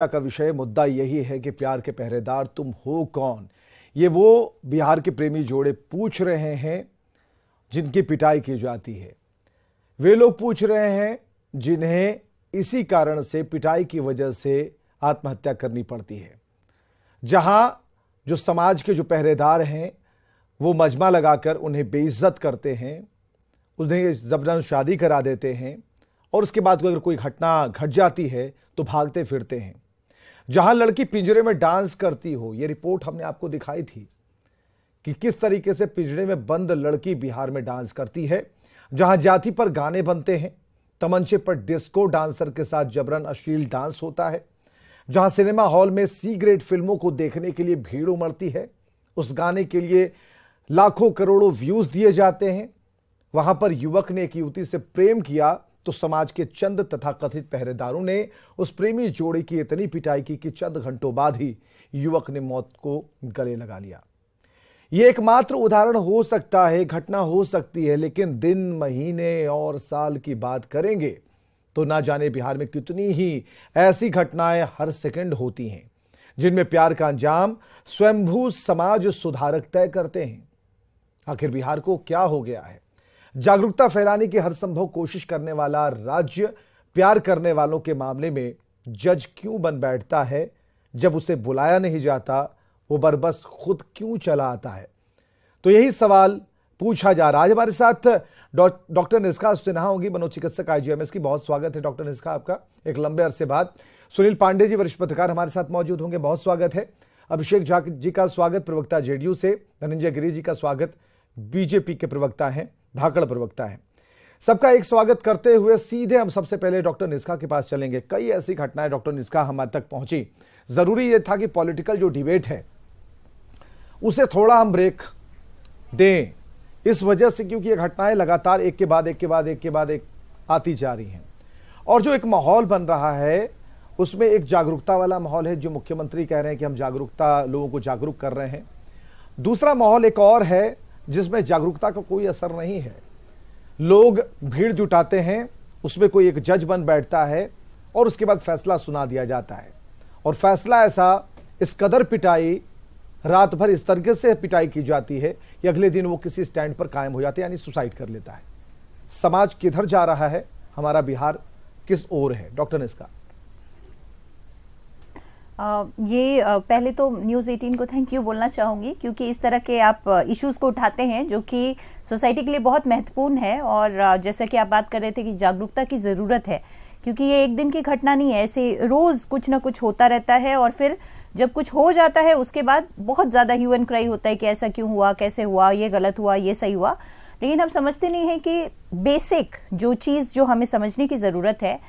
का विषय मुद्दा यही है कि प्यार के पहरेदार तुम हो कौन। ये वो बिहार के प्रेमी जोड़े पूछ रहे हैं जिनकी पिटाई की जाती है। वे लोग पूछ रहे हैं जिन्हें इसी कारण से पिटाई की वजह से आत्महत्या करनी पड़ती है। जहां जो समाज के जो पहरेदार हैं वो मजमा लगाकर उन्हें बेइज्जत करते हैं, उन्हें जबरन शादी करा देते हैं और उसके बाद अगर कोई घटना घट जाती है तो भागते फिरते हैं। जहां लड़की पिंजरे में डांस करती हो, यह रिपोर्ट हमने आपको दिखाई थी कि किस तरीके से पिंजरे में बंद लड़की बिहार में डांस करती है। जहां जाति पर गाने बनते हैं, तमंचे पर डिस्को डांसर के साथ जबरन अश्लील डांस होता है। जहां सिनेमा हॉल में सी ग्रेड फिल्मों को देखने के लिए भीड़ उमड़ती है, उस गाने के लिए लाखों करोड़ों व्यूज दिए जाते हैं। वहां पर युवक ने एक युवती से प्रेम किया तो समाज के चंद तथा कथित पहरेदारों ने उस प्रेमी जोड़े की इतनी पिटाई की कि चंद घंटों बाद ही युवक ने मौत को गले लगा लिया। यह एकमात्र उदाहरण हो सकता है, घटना हो सकती है, लेकिन दिन, महीने और साल की बात करेंगे तो ना जाने बिहार में कितनी ही ऐसी घटनाएं हर सेकंड होती हैं जिनमें प्यार का अंजाम स्वयंभू समाज सुधारक तय करते हैं। आखिर बिहार को क्या हो गया है? जागरूकता फैलाने की हर संभव कोशिश करने वाला राज्य प्यार करने वालों के मामले में जज क्यों बन बैठता है? जब उसे बुलाया नहीं जाता वो बरबस खुद क्यों चला आता है? तो यही सवाल पूछा जा रहा है। हमारे साथ डॉक्टर निष्का सिन्हा होंगी, मनोचिकित्सक IGMS की। बहुत स्वागत है डॉक्टर निष्का आपका, एक लंबे अरसे बाद। सुनील पांडे जी वरिष्ठ पत्रकार हमारे साथ मौजूद होंगे, बहुत स्वागत है। अभिषेक झा जी का स्वागत, प्रवक्ता JDU से। धनंजय गिरी जी का स्वागत, BJP के प्रवक्ता हैं, धाकड़ प्रवक्ता हैं। सबका एक स्वागत करते हुए सीधे हम सबसे पहले डॉक्टर निष्का के पास चलेंगे। कई ऐसी घटनाएं डॉक्टर निष्का हमारे तक पहुंची, जरूरी यह था कि पॉलिटिकल जो डिबेट है उसे थोड़ा हम ब्रेक दें, इस वजह से क्योंकि ये घटनाएं लगातार एक के बाद एक आती जा रही हैं और जो एक माहौल बन रहा है उसमें एक जागरूकता वाला माहौल है। जो मुख्यमंत्री कह रहे हैं कि हम जागरूकता, लोगों को जागरूक कर रहे हैं। दूसरा माहौल एक और है जिसमें जागरूकता का कोई असर नहीं है। लोग भीड़ जुटाते हैं, उसमें कोई एक जज बन बैठता है और उसके बाद फैसला सुना दिया जाता है और फैसला ऐसा, इस कदर पिटाई, रात भर इस तरीके से पिटाई की जाती है कि अगले दिन वो किसी स्टैंड पर कायम हो जाते हैं, यानी सुसाइड कर लेता है। समाज किधर जा रहा है? हमारा बिहार किस ओर है? डॉक्टर निष्का। पहले तो न्यूज़ 18 को थैंक यू बोलना चाहूँगी, क्योंकि इस तरह के आप इश्यूज़ को उठाते हैं जो कि सोसाइटी के लिए बहुत महत्वपूर्ण है। और जैसा कि आप बात कर रहे थे कि जागरूकता की ज़रूरत है, क्योंकि ये एक दिन की घटना नहीं है, ऐसे रोज़ कुछ ना कुछ होता रहता है और फिर जब कुछ हो जाता है उसके बाद बहुत ज़्यादा ह्यू एंड क्राई होता है कि ऐसा क्यों हुआ, कैसे हुआ, ये गलत हुआ, ये सही हुआ। लेकिन हम समझते नहीं हैं कि बेसिक जो चीज़ जो हमें समझने की ज़रूरत है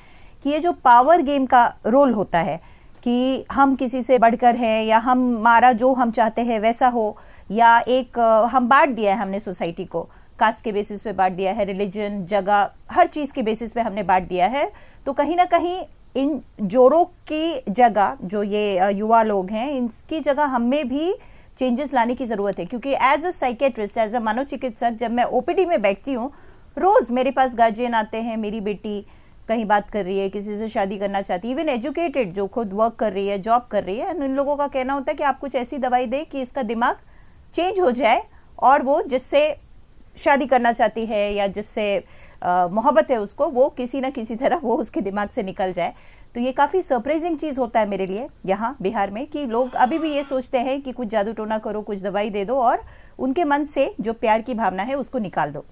कि ये जो पावर गेम का रोल होता है कि हम किसी से बढ़कर हैं या हमारा जो हम चाहते हैं वैसा हो, या एक हम बांट दिया है हमने सोसाइटी को, कास्ट के बेसिस पे बांट दिया है, रिलीजन, जगह, हर चीज़ के बेसिस पे हमने बांट दिया है। तो कहीं ना कहीं इन जोड़ों की जगह, जो ये युवा लोग हैं, इनकी जगह हमें भी चेंजेस लाने की ज़रूरत है। क्योंकि as a psychiatrist, as a मनोचिकित्सक, जब मैं OPD में बैठती हूँ, रोज़ मेरे पास गार्जियन आते हैं, मेरी बेटी कहीं बात कर रही है, किसी से शादी करना चाहती है, इवन एजुकेटेड जो खुद वर्क कर रही है, जॉब कर रही है, इन लोगों का कहना होता है कि आप कुछ ऐसी दवाई दें कि इसका दिमाग चेंज हो जाए और वो जिससे शादी करना चाहती है या जिससे मोहब्बत है उसको, वो किसी ना किसी तरह वो उसके दिमाग से निकल जाए। तो ये काफ़ी सरप्राइजिंग चीज़ होता है मेरे लिए यहाँ बिहार में कि लोग अभी भी ये सोचते हैं कि कुछ जादू टोना करो, कुछ दवाई दे दो और उनके मन से जो प्यार की भावना है उसको निकाल दो।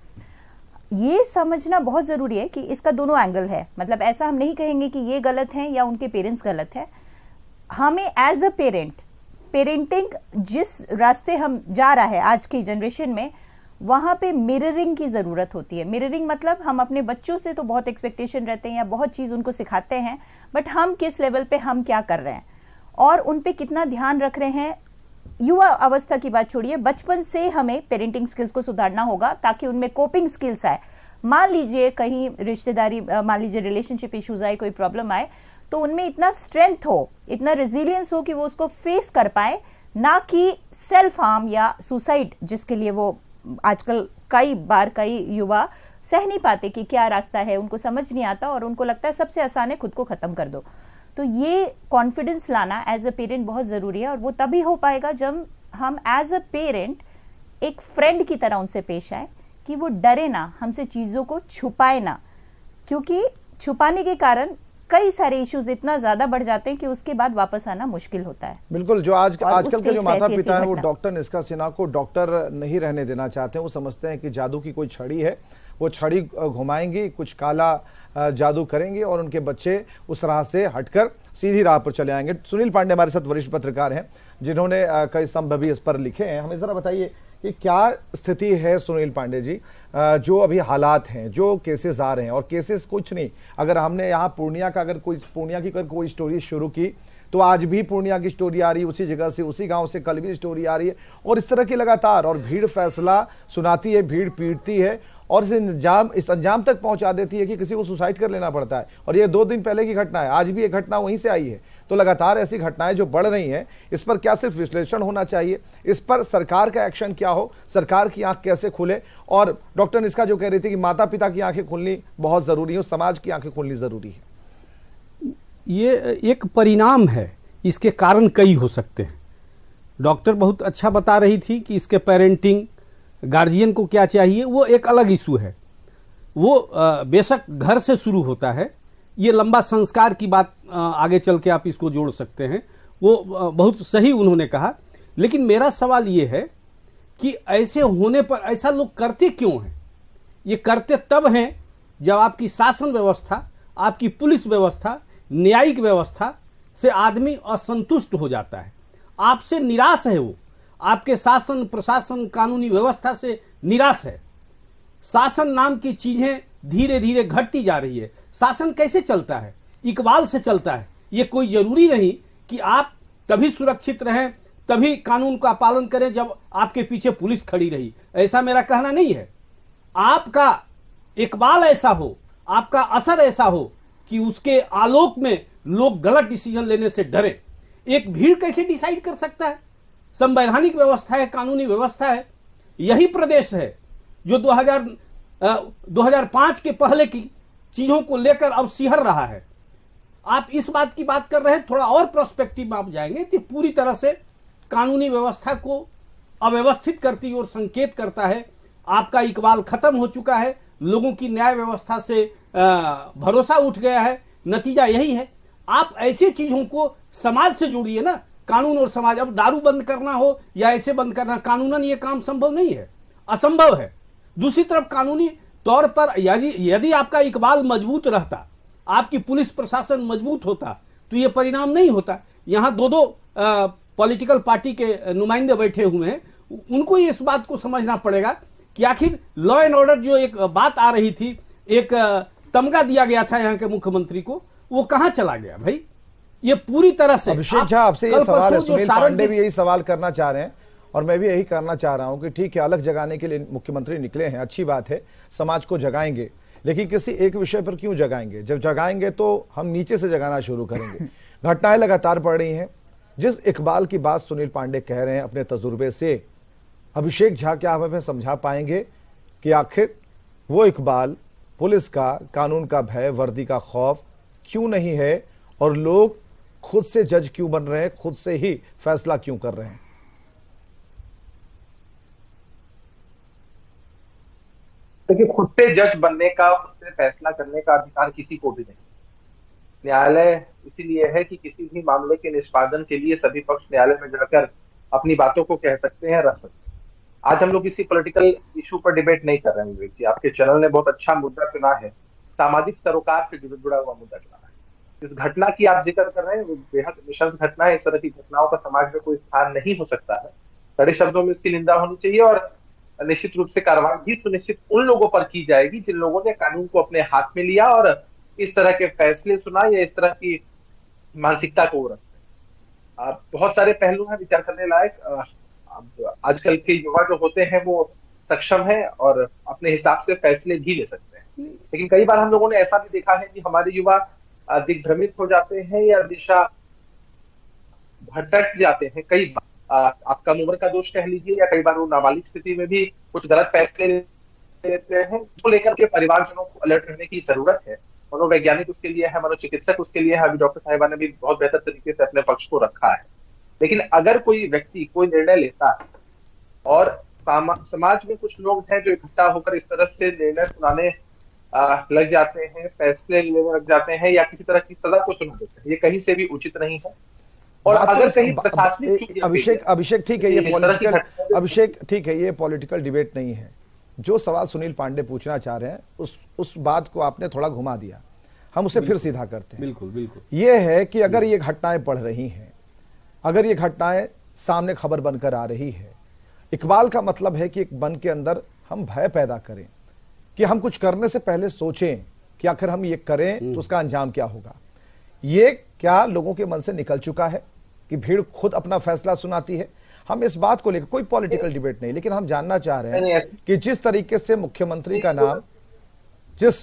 ये समझना बहुत ज़रूरी है कि इसका दोनों एंगल है। मतलब ऐसा हम नहीं कहेंगे कि ये गलत है या उनके पेरेंट्स गलत है। हमें एज अ पेरेंटिंग जिस रास्ते हम जा रहा है आज की जनरेशन में, वहाँ पे मिररिंग की ज़रूरत होती है। मिररिंग मतलब हम अपने बच्चों से तो बहुत एक्सपेक्टेशन रहते हैं या बहुत चीज़ उनको सिखाते हैं, बट हम किस लेवल पे हम क्या कर रहे हैं और उन पे कितना ध्यान रख रहे हैं। युवा अवस्था की बात छोड़िए, बचपन से हमें पेरेंटिंग स्किल्स को सुधारना होगा ताकि उनमें कोपिंग स्किल्स आए। मान लीजिए कहीं रिश्तेदारी, मान लीजिए रिलेशनशिप इश्यूज आए, कोई प्रॉब्लम आए, तो उनमें इतना स्ट्रेंथ हो, इतना रेजिलियंस हो कि वो उसको फेस कर पाए, ना कि सेल्फ हार्म या सुसाइड, जिसके लिए वो आजकल कई युवा सह नहीं पाते कि क्या रास्ता है, उनको समझ नहीं आता और उनको लगता है सबसे आसान है खुद को खत्म कर दो। तो ये कॉन्फिडेंस लाना एज अ पेरेंट बहुत ज़रूरी है, और वो तभी हो पाएगा जब हम एज अ पेरेंट एक फ्रेंड की तरह उनसे पेश आए, कि वो डरे ना, हमसे चीज़ों को छुपाए ना, क्योंकि छुपाने के कारण कई सारे इश्यूज इतना ज्यादा बढ़ जाते हैं कि उसके बाद वापस आना मुश्किल होता है। बिल्कुल, जो आजकल के जो माता पिता हैं वो डॉक्टर निष्का सिन्हा को डॉक्टर नहीं रहने देना चाहते हैं। वो समझते हैं कि जादू की कोई छड़ी है, वो छड़ी घुमाएंगी, कुछ काला जादू करेंगे और उनके बच्चे उस राह से हटकर सीधी राह पर चले आएंगे। सुनील पांडे हमारे साथ वरिष्ठ पत्रकार हैं जिन्होंने कई स्तंभ भी इस पर लिखे हैं। हमें जरा बताइए कि क्या स्थिति है सुनील पांडे जी, जो अभी हालात हैं, जो केसेस आ रहे हैं, और केसेस कुछ नहीं, अगर हमने यहाँ पूर्णिया की कोई स्टोरी शुरू की तो आज भी पूर्णिया की स्टोरी आ रही है, उसी जगह से, उसी गांव से कल भी स्टोरी आ रही है, और इस तरह की लगातार, और भीड़ फैसला सुनाती है, भीड़ पीटती है और इस अंजाम तक पहुंचा देती है कि किसी को सुसाइड कर लेना पड़ता है। और ये 2 दिन पहले की घटना है, आज भी एक घटना वहीं से आई है। तो लगातार ऐसी घटनाएं जो बढ़ रही हैं, इस पर क्या सिर्फ विश्लेषण होना चाहिए, इस पर सरकार का एक्शन क्या हो, सरकार की आंख कैसे खुले? और डॉक्टर निष्का जो कह रही थी कि माता पिता की आंखें खुलनी बहुत जरूरी है, समाज की आंखें खुलनी जरूरी है, ये एक परिणाम है, इसके कारण कई हो सकते हैं। डॉक्टर बहुत अच्छा बता रही थी कि इसके पेरेंटिंग, गार्जियन को क्या चाहिए, वो एक अलग इशू है। वो बेशक घर से शुरू होता है, ये लंबा संस्कार की बात आगे चल के आप इसको जोड़ सकते हैं, वो बहुत सही उन्होंने कहा। लेकिन मेरा सवाल ये है कि ऐसे होने पर ऐसा लोग करते क्यों हैं? ये करते तब हैं जब आपकी शासन व्यवस्था, आपकी पुलिस व्यवस्था, न्यायिक व्यवस्था से आदमी असंतुष्ट हो जाता है, आपसे निराश है, वो आपके शासन प्रशासन कानूनी व्यवस्था से निराश है। शासन नाम की चीजें धीरे धीरे घटती जा रही है। शासन कैसे चलता है? इकबाल से चलता है। ये कोई जरूरी नहीं कि आप तभी सुरक्षित रहें, तभी कानून का पालन करें जब आपके पीछे पुलिस खड़ी रही। ऐसा मेरा कहना नहीं है। आपका इकबाल ऐसा हो, आपका असर ऐसा हो कि उसके आलोक में लोग गलत डिसीजन लेने से डरे। एक भीड़ कैसे डिसाइड कर सकता है? संवैधानिक व्यवस्था है, कानूनी व्यवस्था है। यही प्रदेश है जो 2005 के पहले की चीजों को लेकर अब सिहर रहा है। आप इस बात की बात कर रहे हैं, थोड़ा और प्रोस्पेक्टिव में आप जाएंगे कि पूरी तरह से कानूनी व्यवस्था को अव्यवस्थित करती और संकेत करता है। आपका इकबाल खत्म हो चुका है, लोगों की न्याय व्यवस्था से भरोसा उठ गया है। नतीजा यही है। आप ऐसी चीजों को समाज से जोड़िए ना, कानून और समाज। अब दारू बंद करना हो या ऐसे बंद करना, कानूनन ये काम संभव नहीं है, असंभव है। दूसरी तरफ कानूनी तौर पर यदि आपका इकबाल मजबूत रहता, आपकी पुलिस प्रशासन मजबूत होता, तो ये परिणाम नहीं होता। यहाँ दो पॉलिटिकल पार्टी के नुमाइंदे बैठे हुए हैं, उनको इस बात को समझना पड़ेगा कि आखिर लॉ एंड ऑर्डर जो एक बात आ रही थी, एक तमगा दिया गया था यहाँ के मुख्यमंत्री को, वो कहां चला गया भाई? ये पूरी तरह से अभिषेक झा, आपसे ये सवाल है, सुनील पांडे भी यही सवाल करना चाह रहे हैं और मैं भी यही करना चाह रहा हूं कि ठीक है, अलग जगाने के लिए मुख्यमंत्री निकले हैं, अच्छी बात है, समाज को जगाएंगे, लेकिन किसी एक विषय पर क्यों जगाएंगे? जब जगाएंगे तो हम नीचे से जगाना शुरू करेंगे। घटनाएं लगातार बढ़ रही हैं। जिस इकबाल की बात सुनील पांडे कह रहे हैं अपने तजुर्बे से, अभिषेक झा क्या आप हमें समझा पाएंगे कि आखिर वो इकबाल, पुलिस का, कानून का भय, वर्दी का खौफ क्यों नहीं है और लोग खुद से जज क्यों बन रहे हैं, खुद से ही फैसला क्यों कर रहे हैं? देखिए, खुद से जज बनने का, खुद से फैसला करने का अधिकार किसी को भी नहीं। न्यायालय इसीलिए है कि किसी भी मामले के निष्पादन के लिए सभी पक्ष न्यायालय में जाकर अपनी बातों को कह सकते हैं, रख सकते हैं। आज हम लोग किसी पॉलिटिकल इशू पर डिबेट नहीं कर रहे हैं विवेक जी। आपके चैनल ने बहुत अच्छा मुद्दा चुना है, सामाजिक सरोकार से जुड़ा हुआ मुद्दा चुना है। इस घटना की आप जिक्र कर रहे हैं, वो बेहद निशंस घटना है। इस तरह की घटनाओं का समाज में कोई स्थान नहीं हो सकता है। कड़े शब्दों में इसकी निंदा होनी चाहिए और निश्चित रूप से कार्रवाई भी सुनिश्चित उन लोगों पर की जाएगी जिन लोगों ने कानून को अपने हाथ में लिया और इस तरह के फैसले सुना या इस तरह की मानसिकता को रखते हैं। बहुत सारे पहलू हैं विचार करने लायक। आजकल के युवा जो होते हैं वो सक्षम है और अपने हिसाब से फैसले भी ले सकते हैं, लेकिन कई बार हम लोगों ने ऐसा भी देखा है कि हमारे युवा दिग्भ्रमित हो जाते हैं या दिशा भटक जाते हैं। कई बार आप कम उम्र का दोष कह लीजिए या कई बार वो नाबालिग स्थिति में भी कुछ गलत फैसले लेते हैं, उसको लेकर के परिवारजनों को अलर्ट रहने की जरूरत है। मनोवैज्ञानिक उसके लिए है, मनोचिकित्सक उसके लिए है। अभी डॉक्टर साहिबा ने भी बहुत बेहतर तरीके से अपने पक्ष को रखा है। लेकिन अगर कोई व्यक्ति कोई निर्णय लेता है और समाज में कुछ लोग हैं जो इकट्ठा होकर इस तरह से निर्णय सुनाने लग जाते हैं, फैसले लेने लग जाते हैं या किसी तरह की सजा को सुना देते हैं, ये कहीं से भी उचित नहीं है। और अगर कहीं प्रशासनिक अभिषेक ठीक है, ये पॉलिटिकल अभिषेक ठीक है, ये पॉलिटिकल डिबेट नहीं है। जो सवाल सुनील पांडे पूछना चाह रहे हैं उस बात को आपने थोड़ा घुमा दिया, हम उसे फिर सीधा करते हैं। बिल्कुल बिल्कुल, ये है कि अगर ये घटनाएं बढ़ रही हैं, अगर ये घटनाएं सामने खबर बनकर आ रही है, इकबाल का मतलब है कि एक मन के अंदर हम भय पैदा करें कि हम कुछ करने से पहले सोचें कि आखिर हम ये करें तो उसका अंजाम क्या होगा। ये क्या लोगों के मन से निकल चुका है कि भीड़ खुद अपना फैसला सुनाती है? हम इस बात को लेकर कोई पॉलिटिकल डिबेट नहीं, लेकिन हम जानना चाह रहे हैं कि जिस तरीके से मुख्यमंत्री का नाम जिस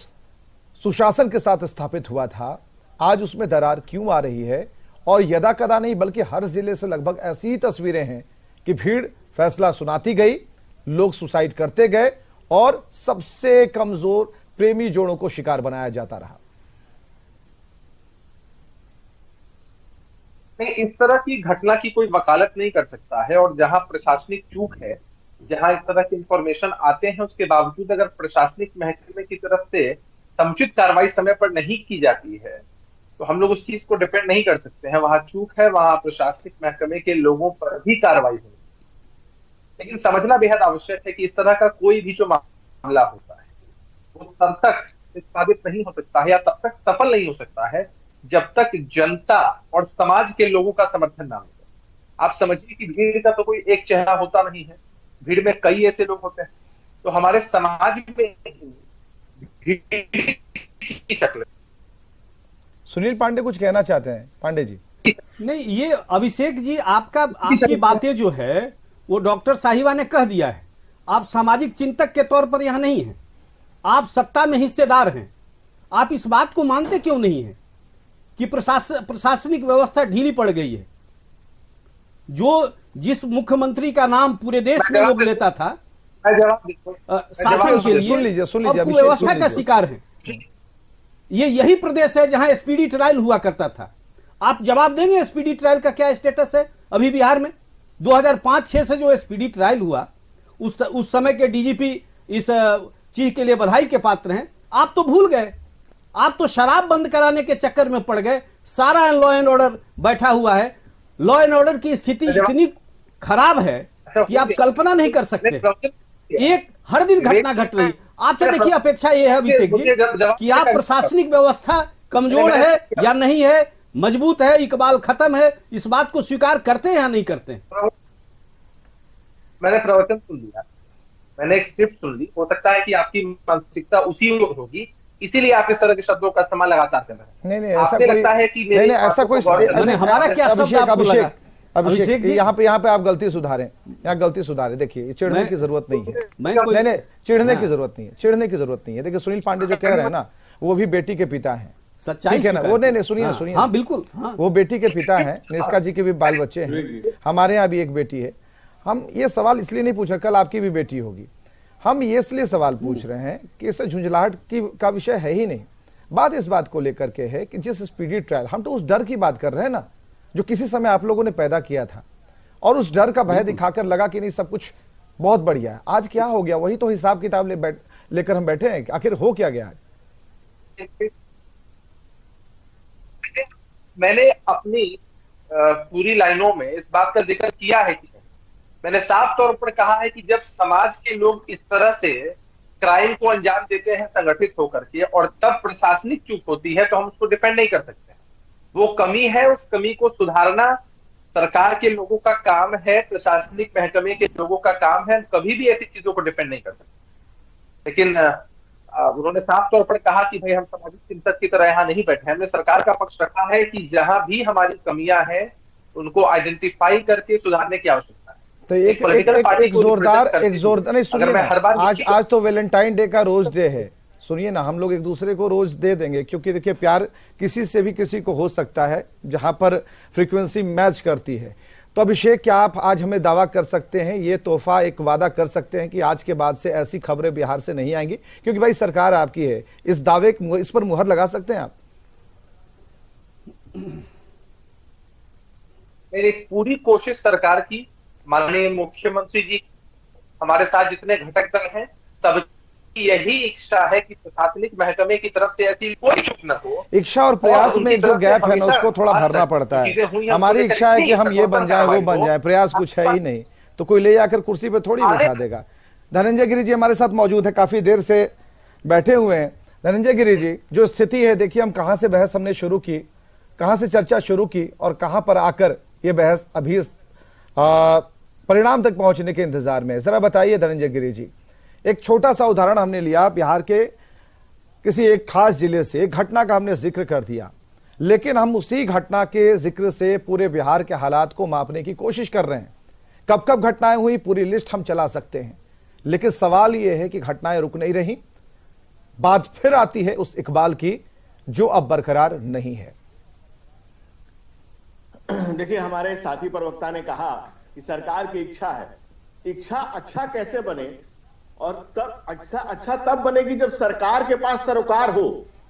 सुशासन के साथ स्थापित हुआ था, आज उसमें दरार क्यों आ रही है? और यदा कदा नहीं बल्कि हर जिले से लगभग ऐसी ही तस्वीरें हैं कि भीड़ फैसला सुनाती गई, लोग सुसाइड करते गए और सबसे कमजोर प्रेमी जोड़ों को शिकार बनाया जाता रहा। नहीं, इस तरह की घटना की कोई वकालत नहीं कर सकता है। और जहां प्रशासनिक चूक है, जहां इस तरह के इंफॉर्मेशन आते हैं, उसके बावजूद अगर प्रशासनिक महकमे की तरफ से समुचित कार्रवाई समय पर नहीं की जाती है तो हम लोग उस चीज को डिपेंड नहीं कर सकते हैं। वहां चूक है, वहां प्रशासनिक महकमे के लोगों पर भी कार्रवाई होगी। लेकिन समझना बेहद आवश्यक है कि इस तरह का कोई भी जो मामला होता है वो तब तक साबित नहीं हो सकता है या तब तक सफल नहीं हो सकता है जब तक जनता और समाज के लोगों का समर्थन ना मिले। आप समझिए कि भीड़ का तो कोई एक चेहरा होता नहीं है, भीड़ में कई ऐसे लोग होते हैं। तो हमारे समाज में भीड़ की शक्ल। सुनील पांडे कुछ कहना चाहते हैं? पांडे जी। नहीं, ये अभिषेक जी आपकी बातें जो है वो डॉक्टर साहिबा ने कह दिया है। आप सामाजिक चिंतक के तौर पर यहां नहीं हैं, आप सत्ता में हिस्सेदार हैं। आप इस बात को मानते क्यों नहीं है कि प्रशासनिक व्यवस्था ढीली पड़ गई है? जिस मुख्यमंत्री का नाम पूरे देश में लोग लेता था शासन के लिए, अब व्यवस्था का शिकार है। यही प्रदेश है जहां स्पीडी ट्रायल हुआ करता था। आप जवाब देंगे स्पीडी ट्रायल का क्या स्टेटस है अभी बिहार में? 2005-6 से जो स्पीडी ट्रायल हुआ, उस समय के डीजीपी इस चीज के लिए बधाई के पात्र हैं। आप तो भूल गए, आप तो शराब बंद कराने के चक्कर में पड़ गए। सारा लॉ एंड ऑर्डर बैठा हुआ है। लॉ एंड ऑर्डर की स्थिति इतनी खराब है कि आप कल्पना नहीं कर सकते। एक हर दिन घटना घट रही। आपसे देखिए अपेक्षा यह है अभिषेक जी कि आप प्रशासनिक व्यवस्था कमजोर है या नहीं है, मजबूत है, इकबाल खत्म है, इस बात को स्वीकार करते हैं या नहीं करते? मैंने प्रवचन सुन लिया, मैंने एक स्क्रिप्ट सुन ली। हो सकता है कि आपकी मानसिकता उसी ओर होगी, इसीलिए आप इस तरह के शब्दों का इस्तेमाल लगातार कर रहे हैं। नहीं, ऐसा कोई लगता है कि नहीं, ऐसा कोई हमारा क्या शब्द? अभिषेक यहाँ पे आप गलती सुधारें, यहाँ गलती सुधारें। देखिए, चिढ़ने की जरूरत नहीं है। नहीं, चिढ़ने की जरूरत नहीं है, चिढ़ने की जरूरत नहीं है। देखिए, सुनील पांडे जो कह रहे हैं ना, वो भी बेटी के पिता हैं, ठीक है ना? वो नहीं, सुनिए, हाँ बिल्कुल, वो बेटी के पिता हैं। निष्का जी के भी बाल बच्चे हैं, हमारे यहाँ भी एक बेटी है। हम ये सवाल इसलिए नहीं पूछ रहे, कल आपकी भी बेटी होगी। हम ये इसलिए सवाल पूछ रहे हैं कि इससे झुंझलाहट का विषय है ही नहीं। बात इस बात को लेकर के है कि जिस स्पीडी ट्रायल, हम तो उस डर की बात कर रहे हैं ना जो किसी समय आप लोगों ने पैदा किया था, और उस डर का भय दिखाकर लगा कि नहीं सब कुछ बहुत बढ़िया है। आज क्या हो गया? वही तो हिसाब किताब लेकर हम बैठे हैं। आखिर हो क्या गया आज? मैंने अपनी पूरी लाइनों में इस बात का जिक्र किया है कि मैंने साफ तौर पर कहा है कि जब समाज के लोग इस तरह से क्राइम को अंजाम देते हैं संगठित होकर के, और तब प्रशासनिक चूक होती है, तो हम उसको डिफेंड नहीं कर सकते। वो कमी है, उस कमी को सुधारना सरकार के लोगों का काम है, प्रशासनिक महकमे के लोगों का काम है। कभी भी ऐसी चीजों को डिफेंड नहीं कर सकते। लेकिन उन्होंने साफ तौर पर कहा कि भाई हम सामाजिक चिंतक की तरह यहाँ नहीं बैठे। हमने सरकार का पक्ष रखा है कि जहां भी हमारी कमियां हैं उनको आइडेंटिफाई करके सुधारने की आवश्यकता है। तो एक जोरदार नहीं, सुनिए ना, आज तो वैलेंटाइन डे का रोज डे है। सुनिए ना, हम लोग एक दूसरे को रोज दे देंगे, क्योंकि देखिए प्यार किसी से भी किसी को हो सकता है जहां पर फ्रीक्वेंसी मैच करती है। तो अभिषेक, क्या आप आज हमें दावा कर सकते हैं, ये तोहफा एक वादा कर सकते हैं कि आज के बाद से ऐसी खबरें बिहार से नहीं आएंगी? क्योंकि भाई सरकार आपकी है, इस दावे, इस पर मुहर लगा सकते हैं आप? मेरी पूरी कोशिश सरकार की, माननीय मुख्यमंत्री जी हमारे साथ जितने घटक दल हैं, सबकी यही इच्छा है कि प्रशासनिक महकमे की तरफ से ऐसी कोई चूक न हो। इच्छा और प्रयास में जो गैप है ना, उसको थोड़ा भरना पड़ता है। हमारी इच्छा है कि हम ये बन जाए, वो बन जाए, प्रयास कुछ है ही नहीं, तो कोई ले जाकर कुर्सी पे थोड़ी बिठा देगा। धनंजय गिरी जी हमारे साथ मौजूद है, काफी देर से बैठे हुए हैं। धनंजय गिरी जी, जो स्थिति है, देखिए हम कहां से बहस हमने शुरू की, कहां से चर्चा शुरू की और कहां पर आकर ये बहस अभी परिणाम तक पहुंचने के इंतजार में है। जरा बताइए धनंजय गिरी जी, एक छोटा सा उदाहरण हमने लिया, बिहार के किसी एक खास जिले से एक घटना का हमने जिक्र कर दिया, लेकिन हम उसी घटना के जिक्र से पूरे बिहार के हालात को मापने की कोशिश कर रहे हैं। कब कब घटनाएं हुई, पूरी लिस्ट हम चला सकते हैं, लेकिन सवाल यह है कि घटनाएं रुक नहीं रही, बात फिर आती है उस इकबाल की जो अब बरकरार नहीं है। देखिए, हमारे साथी प्रवक्ता ने कहा कि सरकार की इच्छा है। इच्छा अच्छा कैसे बने, और तब अच्छा तब बनेगी जब सरकार के पास सरोकार हो।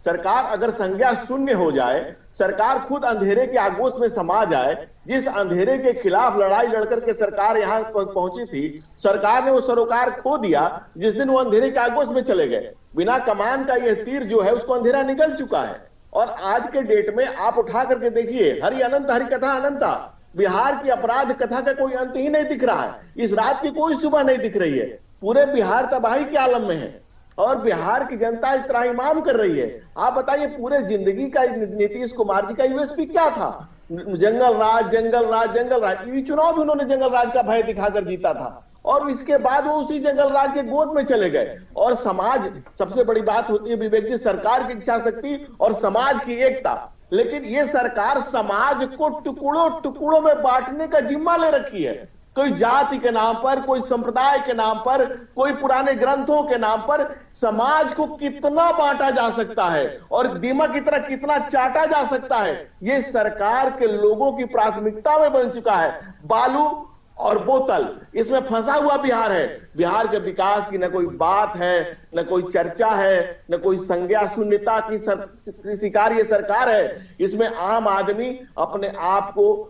सरकार अगर संज्ञा शून्य हो जाए, सरकार खुद अंधेरे के आगोश में समा जाए, जिस अंधेरे के खिलाफ लड़ाई लड़कर के सरकार यहां पहुंची थी, सरकार ने वो सरोकार खो दिया जिस दिन वो अंधेरे के आगोश में चले गए। बिना कमान का यह तीर जो है, उसको अंधेरा निकल चुका है। और आज के डेट में आप उठा करके देखिए, हरि अनंत हरि कथा अनंता, बिहार की अपराध कथा का कोई अंत ही नहीं दिख रहा है। इस रात की कोई सुबह नहीं दिख रही है। पूरे बिहार तबाही के आलम में है और बिहार की जनता इस तरह इमाम कर रही है। आप बताइए, पूरे जिंदगी का नीतीश कुमार जी का यूएसपी क्या था? जंगल राज, जंगल राज, जंगल राज। ये चुनाव भी उन्होंने जंगल राज का भय दिखाकर जीता था, और इसके बाद वो उसी जंगल राज के गोद में चले गए। और समाज, सबसे बड़ी बात होती है विवेक जी, सरकार की इच्छा शक्ति और समाज की एकता। लेकिन ये सरकार समाज को टुकड़ों टुकड़ों में बांटने का जिम्मा ले रखी है। कोई जाति के नाम पर, कोई संप्रदाय के नाम पर, कोई पुराने ग्रंथों के नाम पर समाज को कितना बांटा जा सकता है और दीमक की तरह कितना चाटा जा सकता है, ये सरकार के लोगों की प्राथमिकता में बन चुका है। बालू और बोतल, इसमें फंसा हुआ बिहार है। बिहार के विकास की न कोई बात है, न कोई चर्चा है, न कोई संज्ञा शून्यता की शिकार ये सरकार है। इसमें आम आदमी अपने आप को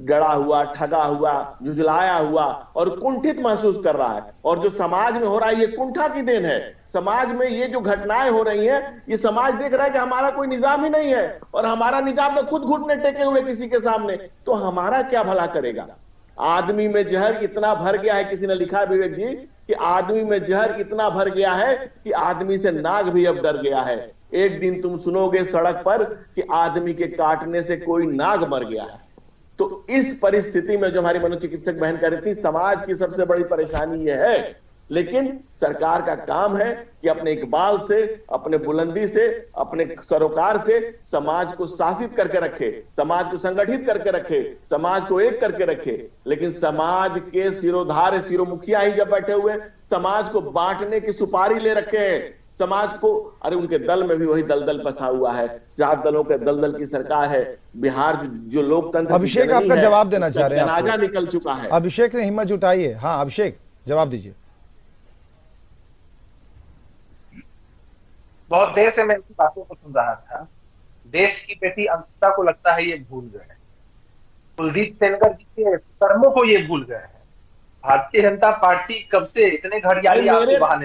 डरा हुआ, ठगा हुआ, झुझलाया हुआ और कुंठित महसूस कर रहा है। और जो समाज में हो रहा है, ये कुंठा की देन है। समाज में ये जो घटनाएं हो रही हैं, ये समाज देख रहा है कि हमारा कोई निजाम ही नहीं है, और हमारा निजाम तो खुद घुटने टेके हुए किसी के सामने, तो हमारा क्या भला करेगा? आदमी में जहर इतना भर गया है, किसी ने लिखा विवेक जी कि आदमी में जहर इतना भर गया है कि आदमी से नाग भी अब डर गया है। एक दिन तुम सुनोगे सड़क पर कि आदमी के काटने से कोई नाग मर गया है। तो इस परिस्थिति में जो हमारी मनोचिकित्सक बहन कह रही थी, समाज की सबसे बड़ी परेशानी यह है। लेकिन सरकार का काम है कि अपने इकबाल से, अपने बुलंदी से, अपने सरोकार से समाज को शासित करके रखे, समाज को संगठित करके रखे, समाज को एक करके रखे। लेकिन समाज के सिरोधार्य सिरोमुखिया ही जब बैठे हुए समाज को बांटने की सुपारी ले रखे हैं, समाज को, अरे उनके दल में भी वही दलदल बसा हुआ है। 7 दलों के दलदल की सरकार है। बिहार जो लोकतंत्र, अभिषेक आपका जवाब देना चाह रहे हैं, जनाजा निकल चुका है। अभिषेक ने हिम्मत जुटाई है। हाँ अभिषेक, जवाब दीजिए। बहुत देर से मैं इनकी बातों को सुन रहा था। देश की बेटी अंकिता को लगता है ये भूल गए, कुलदीप सेनगर जी के कर्मों को ये भूल गए हैं। भारतीय जनता पार्टी कब से इतने घड़ियाली आपके बहाने